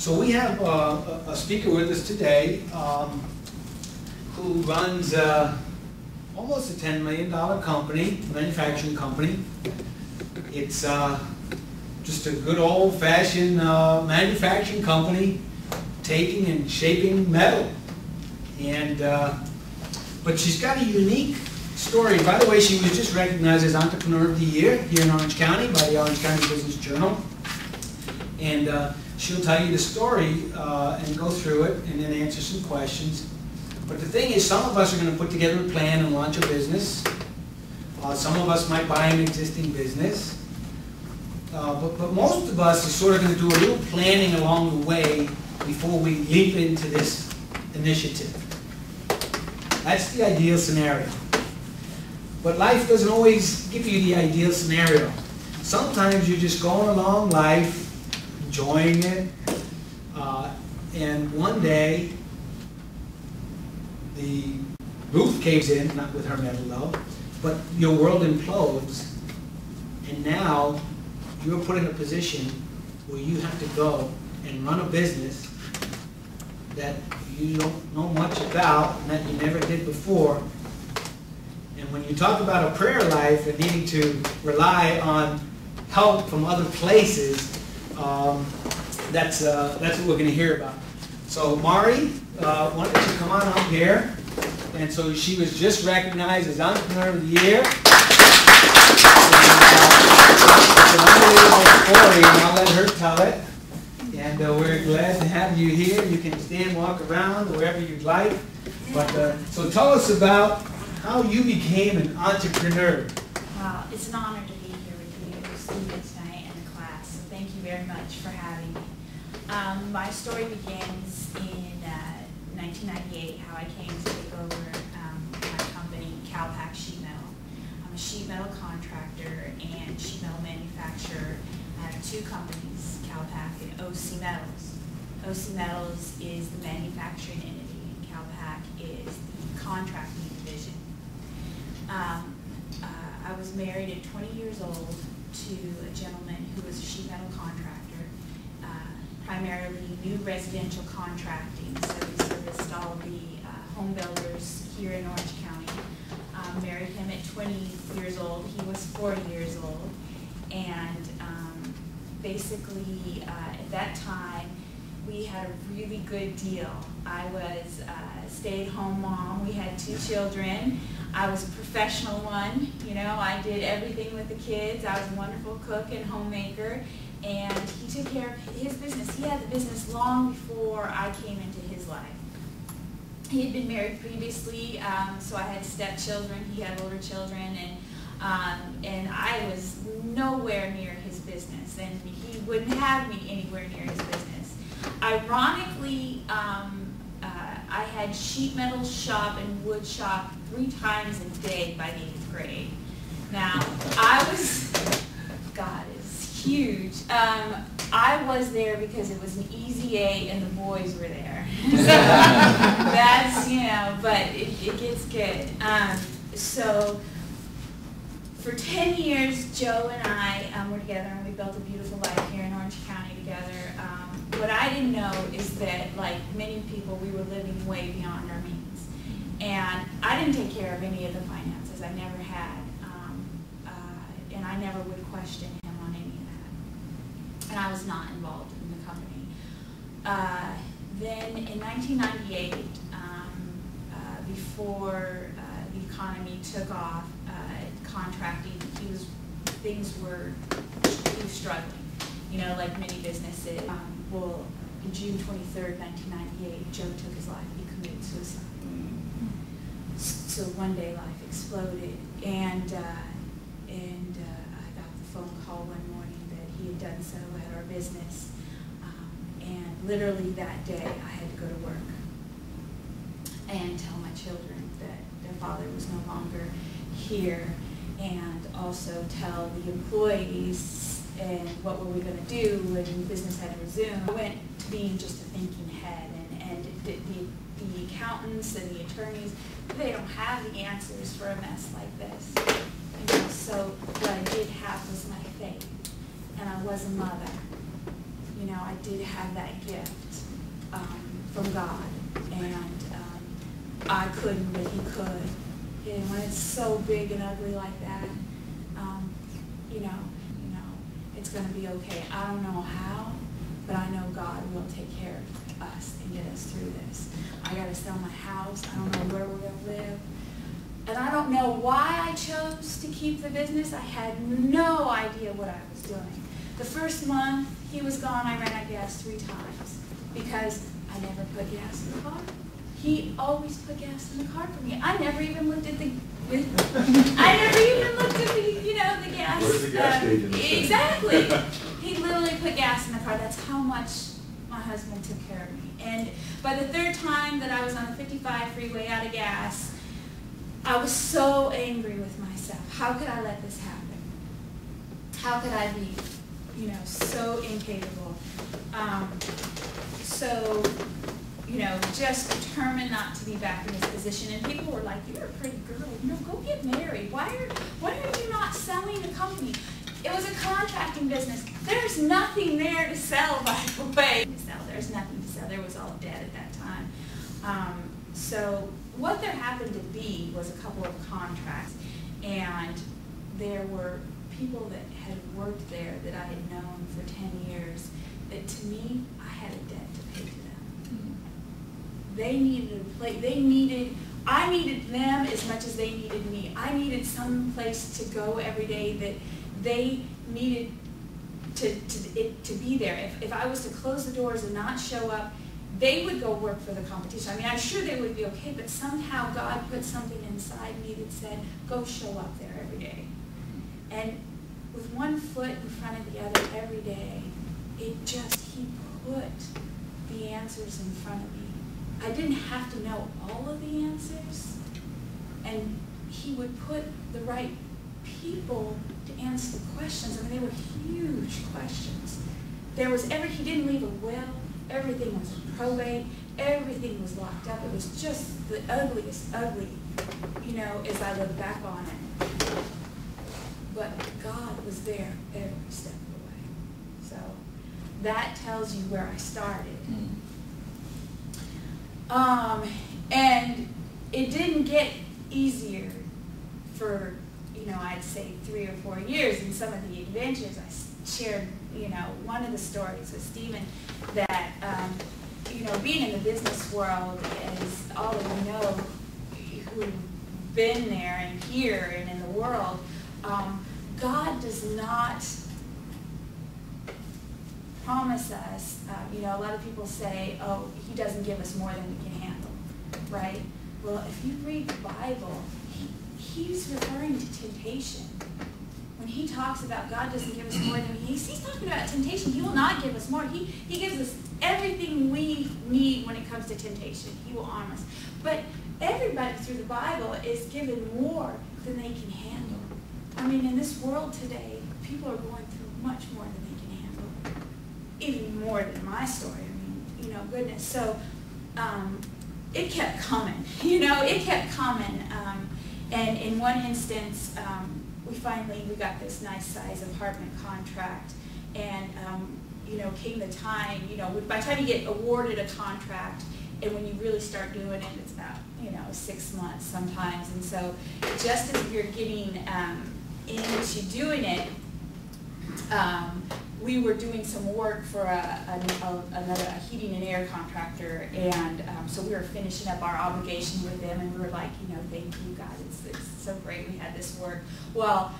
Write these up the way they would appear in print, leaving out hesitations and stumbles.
So we have a speaker with us today who runs almost a $10 million company, manufacturing company. It's just a good old-fashioned manufacturing company, taking and shaping metal. And but she's got a unique story. By the way, she was just recognized as Entrepreneur of the Year here in Orange County by the Orange County Business Journal. And she'll tell you the story and go through it and then answer some questions. But the thing is, some of us are going to put together a plan and launch a business. Some of us might buy an existing business. But most of us are sort of going to do a little planning along the way before we leap into this initiative. That's the ideal scenario. But life doesn't always give you the ideal scenario. Sometimes you're just going along life, enjoying it, and one day the roof caves in, not with her metal though, but your world implodes, and now you're put in a position where you have to go and run a business that you don't know much about and that you never did before. And when you talk about a prayer life and needing to rely on help from other places, that's what we're going to hear about. So Mari, why don't you come on up here? And so she was just recognized as Entrepreneur of the Year. It's an unbelievable story, and I'll let her tell it. And we're glad to have you here. You can stand, walk around, wherever you'd like. But so tell us about how you became an entrepreneur. Well, it's an honor to be here with you students tonight and the class. So thank you very much for having me. My story begins in 1998, how I came to take over my company, CalPac Sheet Metal. I'm a sheet metal contractor and sheet metal manufacturer. I have two companies, CalPac and OC Metals. OC Metals is the manufacturing entity and CalPac is the contracting division. I was married at 20 years old to a gentleman who was a sheet metal contractor, primarily new residential contracting, so we serviced all the home builders here in Orange County. Married him at 20 years old. He was 40 years old, and basically at that time we had a really good deal. I was a stay-at-home mom. We had two children. I was a professional one. You know, I did everything with the kids. I was a wonderful cook and homemaker, and he took care of his business. He had the business long before I came into his life. He had been married previously, so I had stepchildren. He had older children, and I was nowhere near his business, and he wouldn't have me anywhere near his business. Ironically, I had sheet metal shop and wood shop 3 times a day by the 8th grade. Now, I was, God is huge. I was there because it was an easy A and the boys were there. So that's, you know, but it gets good. So for 10 years, Joe and I were together, and we built a beautiful life here in Orange County together. What I didn't know is that, like many people, we were living way beyond our means. And I didn't take care of any of the finances. I never had. And I never would question him on any of that. And I was not involved in the company. Then in 1998, before the economy took off, contracting, he was struggling, you know, like many businesses. Well, on June 23rd, 1998, Joe took his life. He committed suicide. So one day life exploded, and I got the phone call one morning that he had done so at our business, and literally that day I had to go to work and tell my children that their father was no longer here, and also tell the employees and what were we going to do when business had to resume. I went to being just a thinking head, and the accountants and the attorneys, they don't have the answers for a mess like this. You know, so what I did have was my faith, and I was a mother. you know, I did have that gift from God, and I couldn't, but He could. And when it's so big and ugly like that, you know, it's going to be okay. I don't know how, but I know God will take care of us and get us through this. I got to sell my house. I don't know where we're going to live. And I don't know why I chose to keep the business. I had no idea what I was doing. The first month he was gone, I ran out of gas 3 times because I never put gas in the car. He always put gas in the car for me. I never even looked at the you know, the gas. Where's the gas station? Exactly. He literally put gas in the car. That's how much my husband took care of me. And by the 3rd time that I was on the 55 freeway out of gas, I was so angry with myself. How could I let this happen? How could I be, you know, so incapable? So, you know, just determined not to be back in this position. And people were like, "You're a pretty girl. You know, go get married. Why are you not selling the company?" It was a contracting business. There's nothing there to sell, by the way. There's nothing to sell. There was all dead at that time. So what there happened to be was a couple of contracts, and there were people that had worked there that I had known for 10 years that to me, I had a debt to pay to them. They needed a place, I needed them as much as they needed me. I needed some place to go every day that they needed to be there. If I was to close the doors and not show up, they would go work for the competition. I mean, I'm sure they would be okay, but somehow God put something inside me that said, go show up there every day. And with one foot in front of the other every day, He put the answers in front of me. I didn't have to know all of the answers, and He would put the right people to answer the questions. I mean, they were huge questions. He didn't leave a will. Everything was in probate. Everything was locked up. It was just the ugliest ugly, you know, as I look back on it. But God was there every step of the way. So that tells you where I started. And it didn't get easier for, you know, I'd say 3 or 4 years. In some of the adventures I shared, you know, one of the stories with Stephen that, you know, being in the business world, as all of you know who've been there and here and in the world, God does not promise us, you know, a lot of people say, oh, He doesn't give us more than we can handle, right? Well, if you read the Bible, He's referring to temptation. When He talks about God doesn't give us more than He's talking about temptation. He will not give us more. He gives us everything we need when it comes to temptation. He will arm us. But everybody through the Bible is given more than they can handle. I mean, in this world today, people are going through much more than they can handle. Even more than my story. I mean, you know, goodness. So it kept coming. You know, it kept coming. And in one instance, we got this nice size apartment contract, and you know, came the time, you know, by the time you get awarded a contract, and when you really start doing it, it's about, you know, 6 months sometimes. And so just as you're getting into doing it, we were doing some work for another heating and air contractor, and so we were finishing up our obligation with them, and we were like, you know, thank you, God, it's so great we had this work. Well,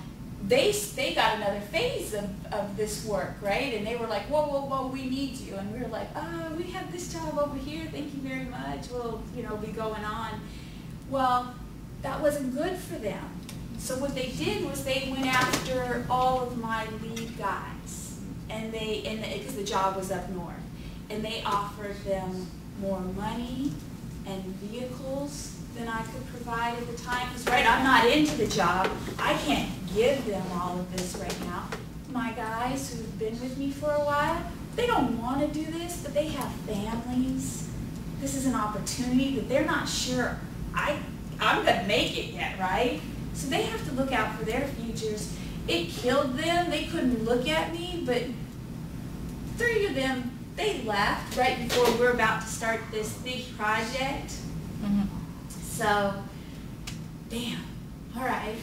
they got another phase of this work, right? And they were like, whoa, we need you. And we were like, we have this job over here, thank you very much, we'll, you know, be going on. Well, that wasn't good for them. So what they did was they went after all of my lead guys, and because the job was up north, and they offered them more money and vehicles than I could provide at the time. Because, right, I'm not into the job. I can't give them all of this right now. My guys who've been with me for a while, they don't want to do this, but they have families. This is an opportunity that they're not sure I'm going to make it yet, right? So they have to look out for their futures. It killed them. They couldn't look at me, but 3 of them, they left right before we're about to start this big project. So, damn, all right,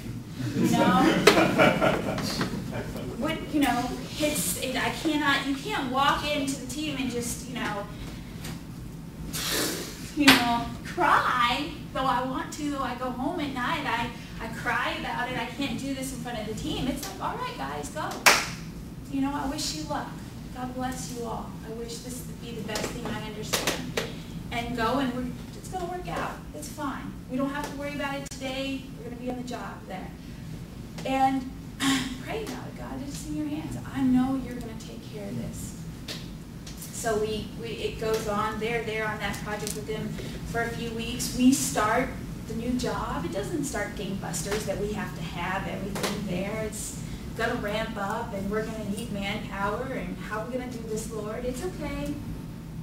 you know, what, you know, you can't walk into the team and just, you know, cry, though I want to, though I go home at night, I cry about it, I can't do this in front of the team. It's like, all right, guys, go. You know, I wish you luck. God bless you all. I wish this would be the best thing I understand. And go, and it's going to work out. It's fine. We don't have to worry about it today. We're going to be on the job there. And pray about it, God. It's in your hands. I know you're going to take care of this. So it goes on. They're there on that project with them for a few weeks. We start the new job. It doesn't start gangbusters that we have to have everything there. It's going to ramp up, and we're going to need manpower, and how are we going to do this, Lord? It's okay.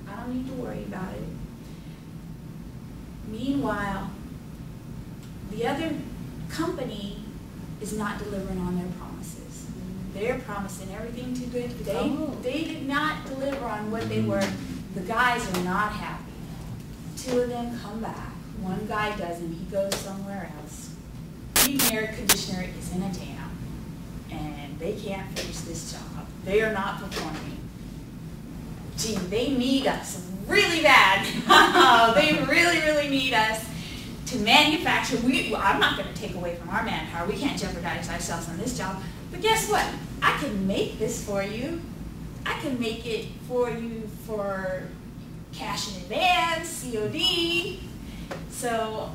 I don't need to worry about it. Meanwhile, the other company is not delivering on their promises. They're promising everything too good. They did not deliver on what they were. The guys are not happy. 2 of them come back. 1 guy doesn't. He goes somewhere else. The air conditioner is in a dam, and they can't finish this job. They are not performing. Gee, they need us really bad. They really, really need us to manufacture. I'm not going to take away from our manpower. We can't jeopardize ourselves on this job. But guess what? I can make this for you. I can make it for you for cash in advance, COD. So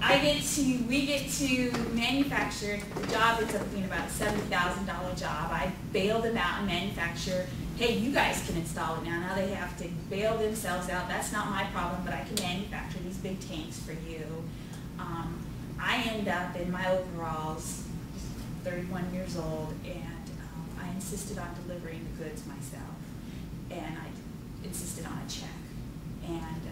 we get to manufacture. The job ends up being about a $70,000 job. I bail them out and manufacture. Hey, you guys can install it now. Now they have to bail themselves out. That's not my problem, but I can manufacture these big tanks for you. I end up in my overalls, 31 years old, and I insisted on delivering the goods myself. And I insisted on a check. And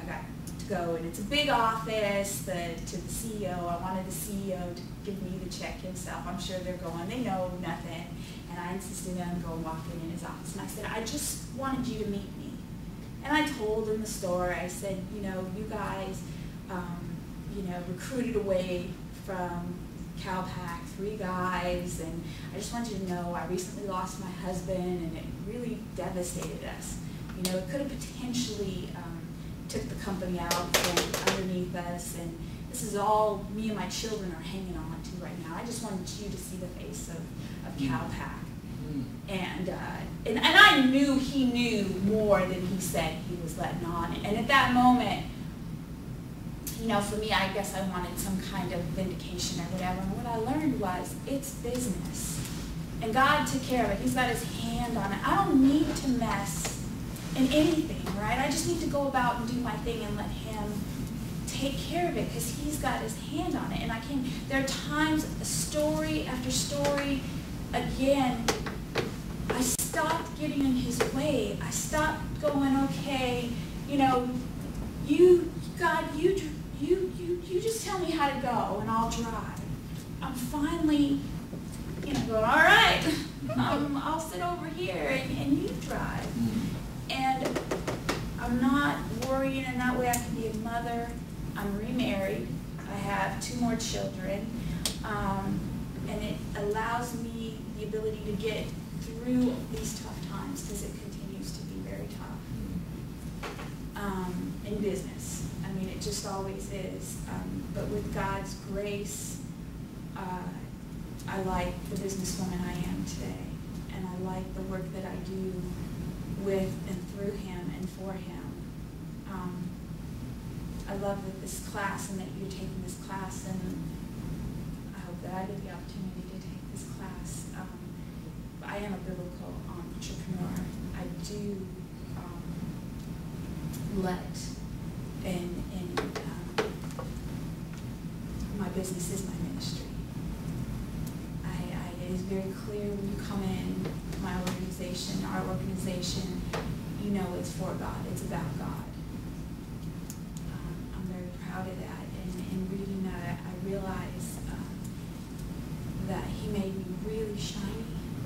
I got to go, and it's a big office to the CEO. I wanted the CEO to give me the check himself. I'm sure they're going, they know nothing. And I insisted on going walking in his office. And I said, I just wanted you to meet me. And I told him the story. I said, you guys, recruited away from CalPac 3 guys. And I just wanted you to know I recently lost my husband, and it really devastated us. It could have potentially took the company out from underneath us, and this is all me and my children are hanging on to right now. I just wanted you to see the face of CalPac. And I knew he knew more than he said he was letting on. And at that moment, for me, I guess I wanted some kind of vindication or whatever. And what I learned was it's business. And God took care of it. He's got his hand on it. I don't need to mess in anything, right? I just need to go about and do my thing and let him take care of it, because he's got his hand on it. And there are times, story after story, again, I stopped getting in his way. I stopped going, okay, God, you just tell me how to go and I'll drive. I'm finally, going, all right, I'll sit over here and you drive. And I'm not worrying in that way. I can be a mother. I'm remarried. I have 2 more children. And it allows me the ability to get through these tough times, because it continues to be very tough in business. It just always is. But with God's grace, I like the businesswoman I am today. And I like the work that I do with and through him and for him. I love that this class, and that you're taking this class, and I hope that I get the opportunity to take this class. I am a biblical entrepreneur. I do my business is my ministry. It is very clear when you come in my organization, our organization, it's for God. It's about God. I'm very proud of that. And in reading that, I realize that he made me really shiny.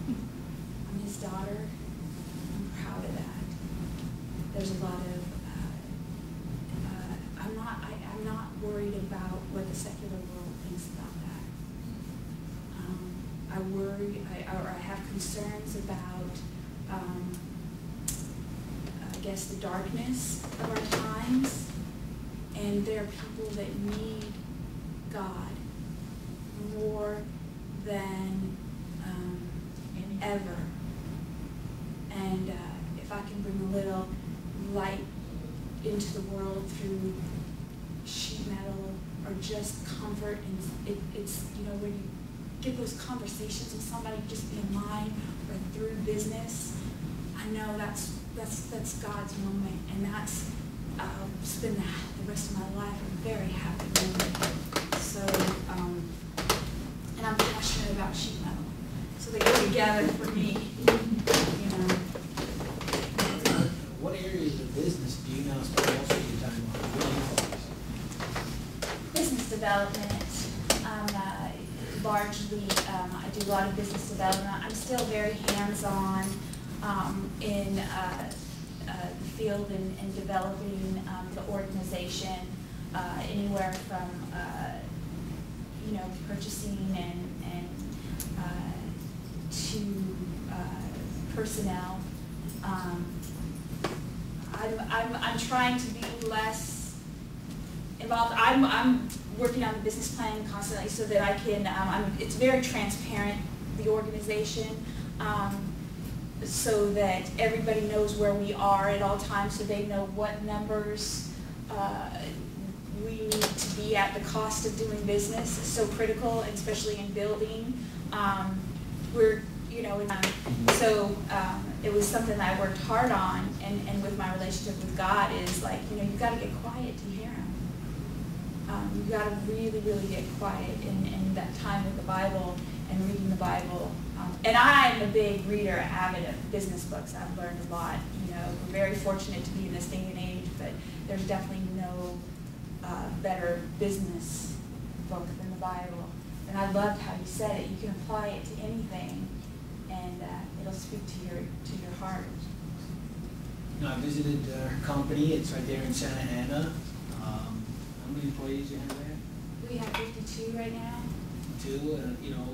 I'm his daughter. I'm proud of that. there's a lot of, I'm not worried about what the secular world thinks about that. I worry, or I have concerns about, I guess, the darkness of our times, and there are people that need God more than ever. And if I can bring a little light into the world through sheet metal or just comfort, and it's, you know, when you get those conversations with somebody just in line or through business, I know that's God's moment, and that's, I'll spend the rest of my life a very happy moment. So, and I'm passionate about sheet metal, so they go together for me, you know. What areas of business do you now spend most of your time on? What do you focus? Business development. Largely, I do a lot of business development. I'm still very hands-on in the field and developing the organization, anywhere from you know, purchasing and to personnel. I'm trying to be less involved. I'm working on the business plan constantly so that I can, it's very transparent, the organization, so that everybody knows where we are at all times, so they know what numbers we need to be at. The cost of doing business is so critical, especially in building. We're, you know, so it was something that I worked hard on, and with my relationship with God is like, you know, you've got to get quiet to hear Him. You've got to really, really get quiet in that time with the Bible and reading the Bible. And I'm a big reader, avid of business books. I've learned a lot. You know, we're very fortunate to be in this day and age, but there's definitely no better business book than the Bible. And I loved how you said it. You can apply it to anything, and it'll speak to your heart. No, I visited her company. It's right there in Santa Ana. How many employees do you have there? We have 52 right now. 2. You know,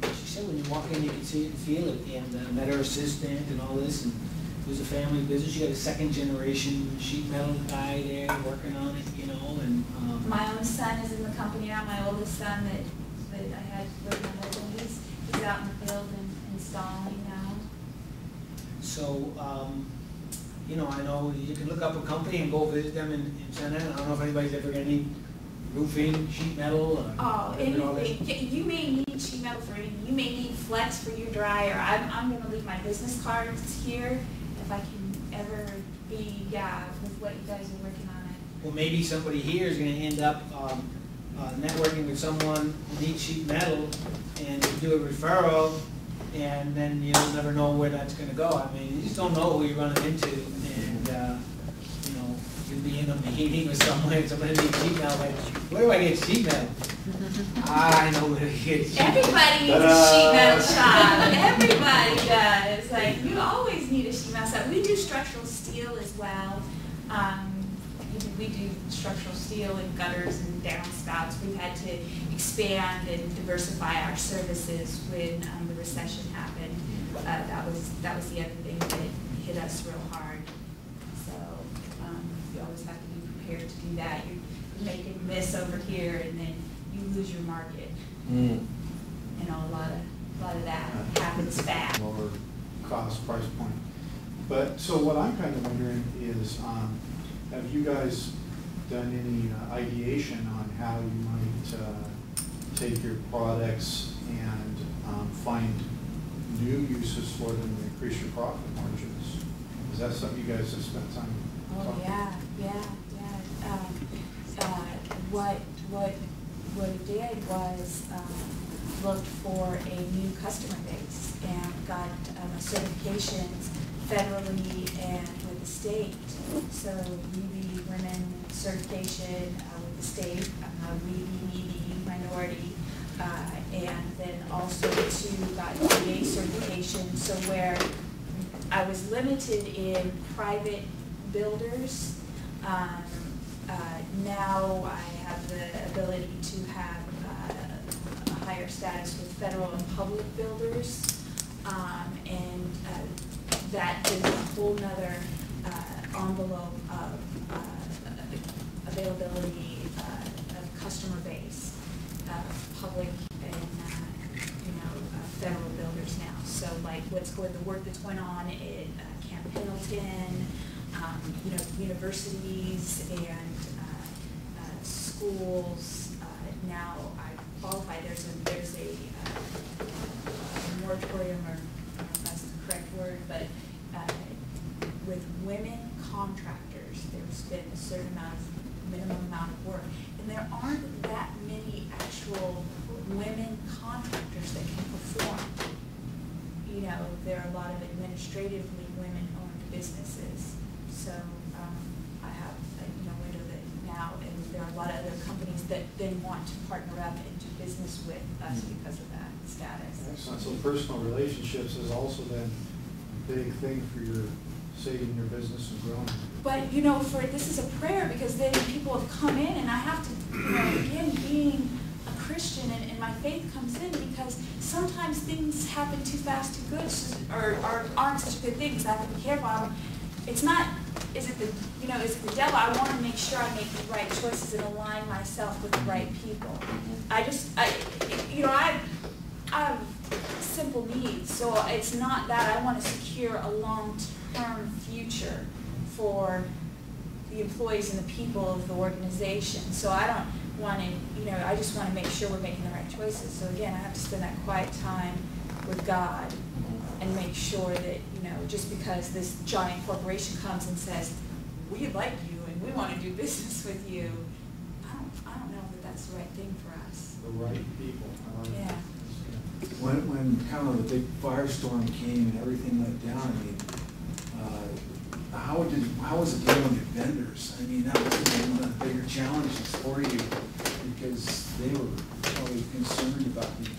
she said when you walk in, you can see it and feel it. And met her assistant and all this, and it was a family business. She got a second-generation sheet metal guy there working on it. You know, and my own son is in the company now. My oldest son that I had working on it, and he's out in the field and installing now. So, you know, I know you can look up a company and go visit them in Santa Ana. I don't know if anybody's ever going to need roofing, sheet metal, or anything. You may need sheet metal for anything. You may need flex for your dryer. I'm going to leave my business cards here if I can ever be, with what you guys are working on it. Well, maybe somebody here is going to end up networking with someone who needs sheet metal and do a referral, and then you'll never know where that's going to go. I mean, you just don't know who you're running into, and you know, you'll be in a meeting with someone, and somebody needs sheet metal. Like, where do I get sheet metal? I know where to get sheet metal. Everybody needs a sheet metal shop. Everybody does. Like, you always need a sheet metal shop. We do structural steel as well. We do structural steel and gutters and downspouts. We've had to expand and diversify our services when the recession happened. That was the other thing that hit us real hard. So you always have to be prepared to do that. You're making a miss over here, and then you lose your market. You know, a lot of that happens fast. Lower cost price point. But so what I'm kind of wondering is, have you guys done any ideation on how you might take your products and find new uses for them and increase your profit margins? Is that something you guys have spent time talking about? Yeah. What it did was looked for a new customer base and got certifications federally and with the state. So UB Women certification with the state, WEB minority, and then also got GA certification. So where I was limited in private builders. Now I have the ability to have a higher status with federal and public builders, and that gives a whole nother envelope of availability of customer base, public and federal builders now. So like the work that's going on at Camp Pendleton, universities and schools. Now I qualify. There's a moratorium, or I don't know if that's the correct word, but with women contractors, there's been a certain minimum amount of work, and there aren't that many actual women contractors that can perform. There are a lot of administratively women-owned businesses. So I have a window that now, and there are a lot of other companies that then want to partner up and do business with us because of that status. Excellent. So personal relationships is also then a big thing for your saving your business and growing. But this is a prayer, because then people have come in, and I have to, again, being a Christian and my faith comes in, because sometimes things happen too fast, too good, or aren't such a good thing, because I have to be careful. It's not, is it the devil? I want to make sure I make the right choices and align myself with the right people. I have simple needs, so it's not that. I want to secure a long-term future for the employees and the people of the organization. So I don't want to, I just want to make sure we're making the right choices. So again, I have to spend that quiet time with God and make sure that, just because this giant corporation comes and says, we like you and we want to do business with you, I don't know that that's the right thing for us. The right people. Yeah. When kind of the big firestorm came and everything went down, I mean, how was it dealing with your vendors? I mean, that was one of the bigger challenges for you, because they were probably concerned about being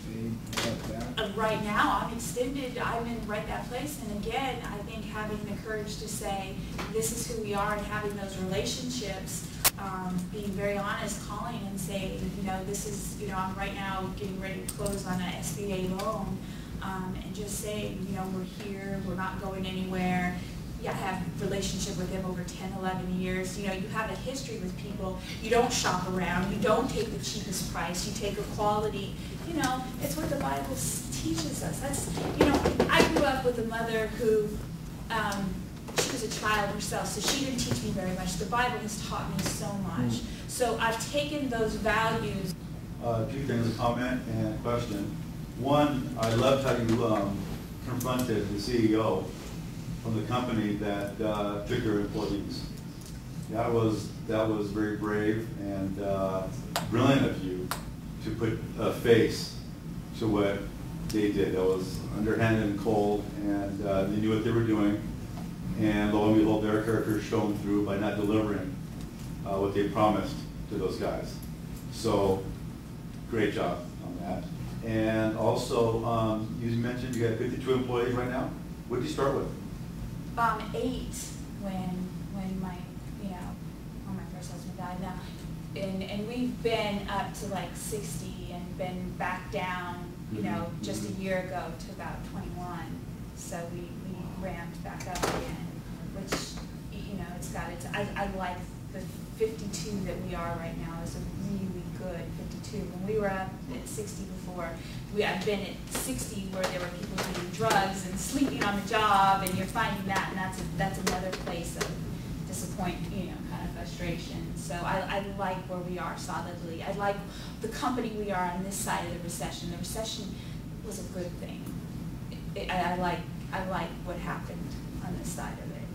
paid like that. Right now, I'm extended. I'm in right that place, and again, I think having the courage to say this is who we are and having those relationships, being very honest, calling and saying, this is, I'm right now getting ready to close on an SBA loan, and just saying, we're here, we're not going anywhere. I have a relationship with them over 10, 11 years. You have a history with people. You don't shop around. You don't take the cheapest price. You take a quality. It's what the Bible teaches us. That's, I grew up with a mother who, she was a child herself, so she didn't teach me very much. The Bible has taught me so much. So I've taken those values. Two things, a comment and a question. One, I loved how you confronted the CEO from the company that took their employees. That was very brave and brilliant of you to put a face to what they did. That was underhanded and cold, and they knew what they were doing. And lo and behold, their character shone through by not delivering what they promised to those guys. So, great job on that. And also, you mentioned you got 52 employees right now. What did you start with? 8 when my when my first husband died. Now, and we've been up to like 60 and been back down, just a year ago to about 21. So we ramped back up again, which it's got its. I like the 52 that we are right now is a really good 52. When we were up at 60 before, I've been at 60 where there were people doing drugs and sleeping on the job, and you're finding that, and that's another place of disappointment, kind of frustration. So I like where we are solidly. I like the company we are on this side of the recession. The recession was a good thing. I like what happened on this side of it,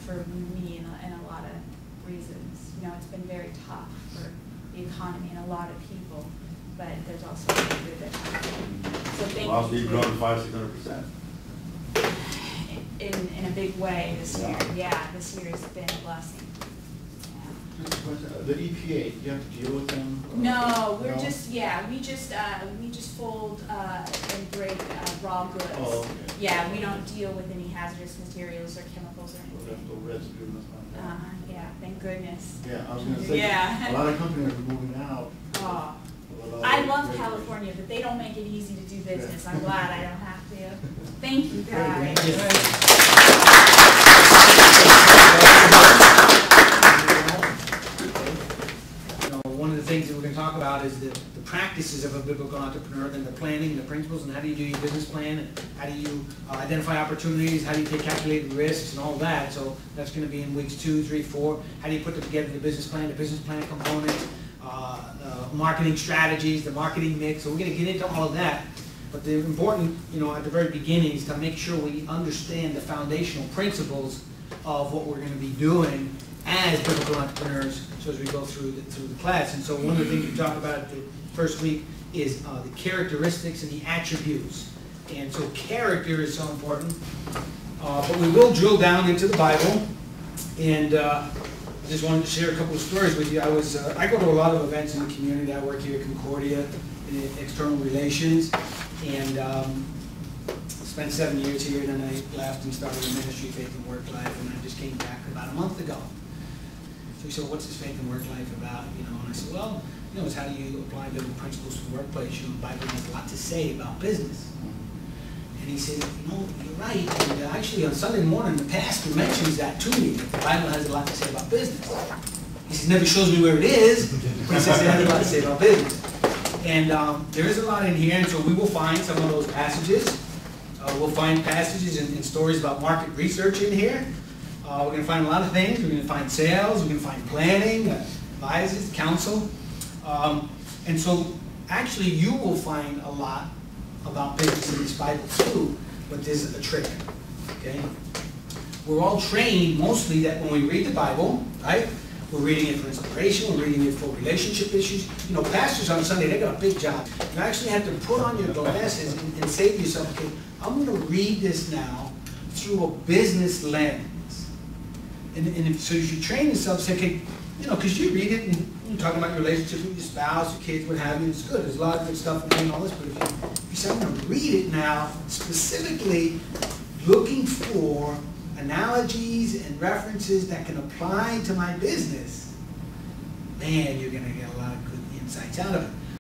for me and a lot of reasons. It's been very tough for the economy and a lot of people, but there's also good that happened. So thank you. Well, you've grown 500-600%. In a big way this year. Yeah, this year has been a blessing. The EPA, you have to deal with them? No, we're No? just, yeah, we just fold and break raw goods. Oh, okay. Yeah, we don't deal with any hazardous materials or chemicals or Well, anything. that's the residue and stuff. Yeah, thank goodness. Yeah, I was gonna say, Yeah. a lot of companies are moving out. Oh, with a lot I of love regulations. California, but they don't make it easy to do business. Yeah. I'm glad I don't have to. Thank you, guys. One of the things that we're going to talk about is the practices of a biblical entrepreneur, then the planning, the principles, and how do you do your business plan, and how do you identify opportunities, how do you take calculated risks, and all that. So that's going to be in weeks 2, 3, 4. How do you put together the business plan component, marketing strategies, the marketing mix. So we're going to get into all of that. But the important, at the very beginning is to make sure we understand the foundational principles of what we're going to be doing as biblical entrepreneurs, so as we go through the class. And so one of the things we talk about the first week is the characteristics and the attributes. And so character is so important. But we will drill down into the Bible. And I just wanted to share a couple of stories with you. I go to a lot of events in the community. I work here at Concordia in external relations. And spent 7 years here, and then I left and started a ministry, Faith and Work Life, and I just came back about a month ago. So he said, what's this Faith and Work Life about? And I said, well, it's how do you apply biblical principles to the workplace? The Bible has a lot to say about business. And he said, you're right. And actually on Sunday morning, the pastor mentions that to me, that the Bible has a lot to say about business. He says, never shows me where it is, but he says it has a lot to say about business. And there is a lot in here, and so we will find some of those passages. We'll find passages and stories about market research in here. We're going to find a lot of things. We're going to find sales. We're going to find planning, advisors, counsel. And so actually you will find a lot about business in this Bible too, but there's a trick, okay? We're all trained mostly that when we read the Bible, right? We're reading it for inspiration, we're reading it for relationship issues. Pastors on Sunday, they got a big job. You actually have to put on your glasses and say to yourself, okay, I'm going to read this now through a business lens. And so you should train yourself, say, okay, because you read it and you're talking about your relationship with your spouse, your kids, what have you, it's good. There's a lot of good stuff in all this, but if you say, I'm going to read it now, specifically looking for analogies and references that can apply to my business, man, you're going to get a lot of good insights out of it.